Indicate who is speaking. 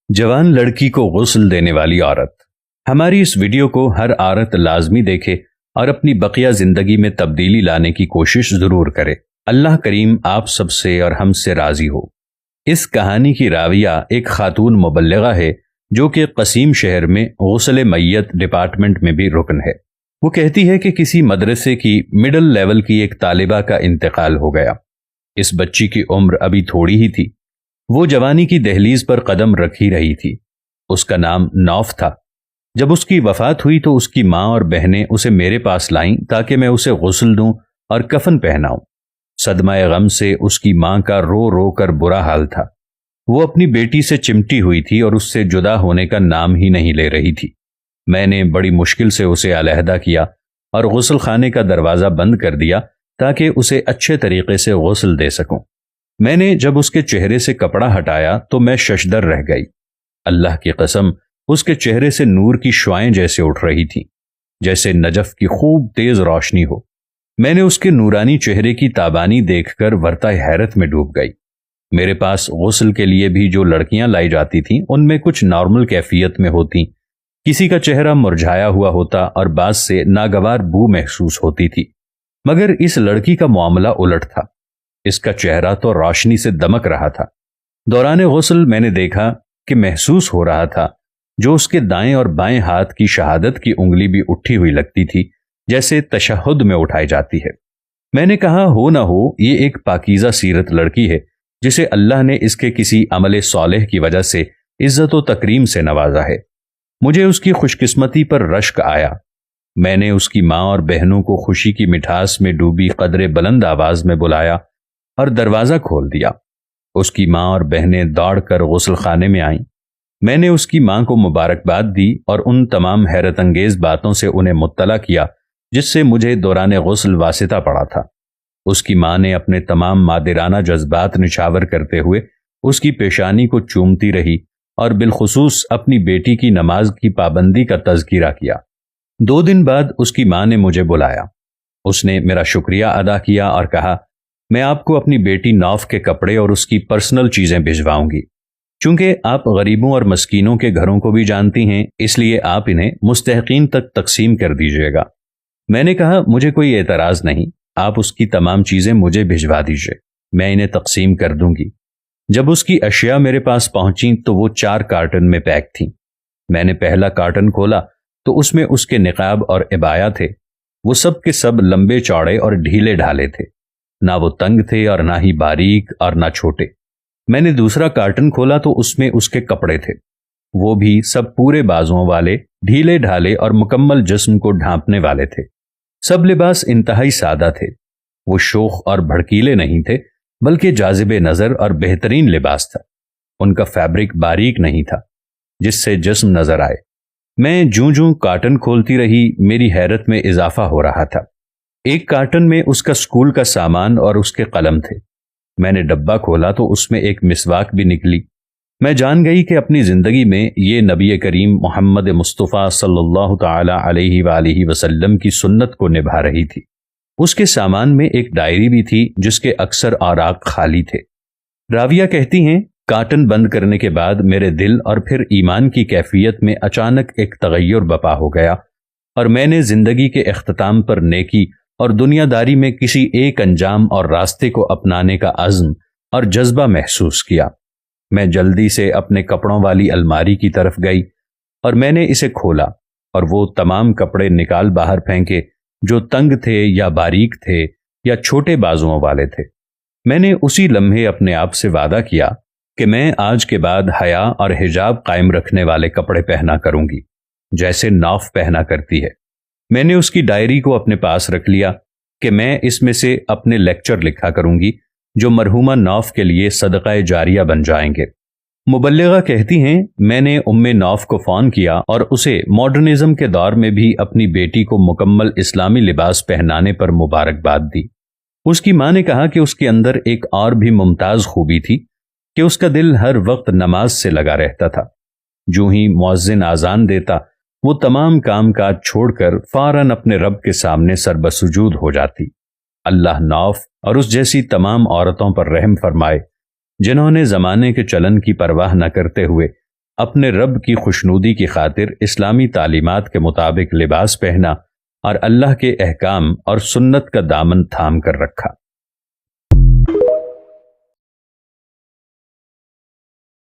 Speaker 1: جوان لڑکی کو غسل دینے والی عورت۔ ہماری اس ویڈیو کو ہر عورت لازمی دیکھے اور اپنی بقیہ زندگی میں تبدیلی لانے کی کوشش ضرور کرے۔ اللہ کریم آپ سب سے اور ہم سے راضی ہو۔ اس کہانی کی راویہ ایک خاتون مبلغہ ہے جو کہ قصیم شہر میں غسل میت ڈپارٹمنٹ میں بھی رکن ہے۔ وہ کہتی ہے کہ کسی مدرسے کی مڈل لیول کی ایک طالبہ کا انتقال ہو گیا۔ اس بچی کی عمر ابھی تھوڑی ہی تھی۔ وہ جوانی کی دہلیز پر قدم رکھ ہی رہی تھی۔ اس کا نام نوف تھا۔ جب اس کی وفات ہوئی تو اس کی ماں اور بہنیں اسے میرے پاس لائیں تاکہ میں اسے غسل دوں اور کفن پہناؤں۔ صدمہ غم سے اس کی ماں کا رو رو کر برا حال تھا۔ وہ اپنی بیٹی سے چمٹی ہوئی تھی اور اس سے جدا ہونے کا نام ہی نہیں لے رہی تھی۔ میں نے بڑی مشکل سے اسے علیحدہ کیا اور غسل خانے کا دروازہ بند کر دیا تاکہ اسے اچھے طریقے سے غسل دے سکوں۔ میں نے جب اس کے چہرے سے کپڑا ہٹایا تو میں ششدر رہ گئی۔ اللہ کی قسم، اس کے چہرے سے نور کی شعائیں جیسے اٹھ رہی تھیں، جیسے نجف کی خوب تیز روشنی ہو۔ میں نے اس کے نورانی چہرے کی تابانی دیکھ کر ورطہ حیرت میں ڈوب گئی۔ میرے پاس غسل کے لیے بھی جو لڑکیاں لائی جاتی تھیں ان میں کچھ نارمل کیفیت میں ہوتیں، کسی کا چہرہ مرجھایا ہوا ہوتا اور بعض سے ناگوار بو محسوس ہوتی تھی، مگر اس لڑکی کا معاملہ الٹ تھا۔ اس کا چہرہ تو روشنی سے دمک رہا تھا۔ دوران غسل میں نے دیکھا کہ محسوس ہو رہا تھا جو اس کے دائیں اور بائیں ہاتھ کی شہادت کی انگلی بھی اٹھی ہوئی لگتی تھی، جیسے تشہد میں اٹھائی جاتی ہے۔ میں نے کہا ہو نہ ہو یہ ایک پاکیزہ سیرت لڑکی ہے جسے اللہ نے اس کے کسی عمل صالح کی وجہ سے عزت و تکریم سے نوازا ہے۔ مجھے اس کی خوش قسمتی پر رشک آیا۔ میں نے اس کی ماں اور بہنوں کو خوشی کی مٹھاس میں ڈوبی قدرے بلند آواز میں بلایا اور دروازہ کھول دیا۔ اس کی ماں اور بہنیں دوڑ کر غسل خانے میں آئیں۔ میں نے اس کی ماں کو مبارکباد دی اور ان تمام حیرت انگیز باتوں سے انہیں مطلع کیا جس سے مجھے دوران غسل واسطہ پڑا تھا۔ اس کی ماں نے اپنے تمام مادرانہ جذبات نچھاور کرتے ہوئے اس کی پیشانی کو چومتی رہی اور بالخصوص اپنی بیٹی کی نماز کی پابندی کا تذکرہ کیا۔ 2 دن بعد اس کی ماں نے مجھے بلایا۔ اس نے میرا شکریہ ادا کیا اور کہا میں آپ کو اپنی بیٹی نوف کے کپڑے اور اس کی پرسنل چیزیں بھجواؤں گی۔ چونکہ آپ غریبوں اور مسکینوں کے گھروں کو بھی جانتی ہیں، اس لیے آپ انہیں مستحقین تک تقسیم کر دیجیے گا۔ میں نے کہا مجھے کوئی اعتراض نہیں، آپ اس کی تمام چیزیں مجھے بھجوا دیجیے، میں انہیں تقسیم کر دوں گی۔ جب اس کی اشیاء میرے پاس پہنچیں تو وہ 4 کارٹن میں پیک تھیں۔ میں نے پہلا کارٹن کھولا تو اس میں اس کے نقاب اور عبایا تھے۔ وہ سب کے سب لمبے چوڑے اور ڈھیلے ڈھالے تھے، نہ وہ تنگ تھے اور نہ ہی باریک اور نہ چھوٹے۔ میں نے دوسرا کارٹن کھولا تو اس میں اس کے کپڑے تھے۔ وہ بھی سب پورے بازوؤں والے، ڈھیلے ڈھالے اور مکمل جسم کو ڈھانپنے والے تھے۔ سب لباس انتہائی سادہ تھے۔ وہ شوخ اور بھڑکیلے نہیں تھے بلکہ جاذب نظر اور بہترین لباس تھا۔ ان کا فیبرک باریک نہیں تھا جس سے جسم نظر آئے۔ میں جوں جوں کارٹن کھولتی رہی میری حیرت میں اضافہ ہو رہا تھا۔ ایک کارٹن میں اس کا سکول کا سامان اور اس کے قلم تھے۔ میں نے ڈبہ کھولا تو اس میں ایک مسواک بھی نکلی۔ میں جان گئی کہ اپنی زندگی میں یہ نبی کریم محمد مصطفیٰ صلی اللہ تعالی علیہ وآلہ وسلم کی سنت کو نبھا رہی تھی۔ اس کے سامان میں ایک ڈائری بھی تھی جس کے اکثر اوراق خالی تھے۔ راویہ کہتی ہیں کارٹن بند کرنے کے بعد میرے دل اور پھر ایمان کی کیفیت میں اچانک ایک تغیر برپا ہو گیا اور میں نے زندگی کے اختتام پر نیکی اور دنیا داری میں کسی ایک انجام اور راستے کو اپنانے کا عزم اور جذبہ محسوس کیا۔ میں جلدی سے اپنے کپڑوں والی الماری کی طرف گئی اور میں نے اسے کھولا اور وہ تمام کپڑے نکال باہر پھینکے جو تنگ تھے یا باریک تھے یا چھوٹے بازوؤں والے تھے۔ میں نے اسی لمحے اپنے آپ سے وعدہ کیا کہ میں آج کے بعد حیا اور حجاب قائم رکھنے والے کپڑے پہنا کروں گی جیسے نوف پہنا کرتی ہے۔ میں نے اس کی ڈائری کو اپنے پاس رکھ لیا کہ میں اس میں سے اپنے لیکچر لکھا کروں گی جو مرحومہ نوف کے لیے صدقہ جاریہ بن جائیں گے۔ مبلغہ کہتی ہیں میں نے نوف کو فون کیا اور اسے ماڈرنزم کے دور میں بھی اپنی بیٹی کو مکمل اسلامی لباس پہنانے پر مبارکباد دی۔ اس کی ماں نے کہا کہ اس کے اندر ایک اور بھی ممتاز خوبی تھی کہ اس کا دل ہر وقت نماز سے لگا رہتا تھا۔ جو ہی مؤذن اذان دیتا وہ تمام کام کاج چھوڑ کر فوراً اپنے رب کے سامنے سربسجود ہو جاتی۔ اللہ نوف اور اس جیسی تمام عورتوں پر رحم فرمائے جنہوں نے زمانے کے چلن کی پرواہ نہ کرتے ہوئے اپنے رب کی خوشنودی کی خاطر اسلامی تعلیمات کے مطابق لباس پہنا اور اللہ کے احکام اور سنت کا دامن تھام کر رکھا۔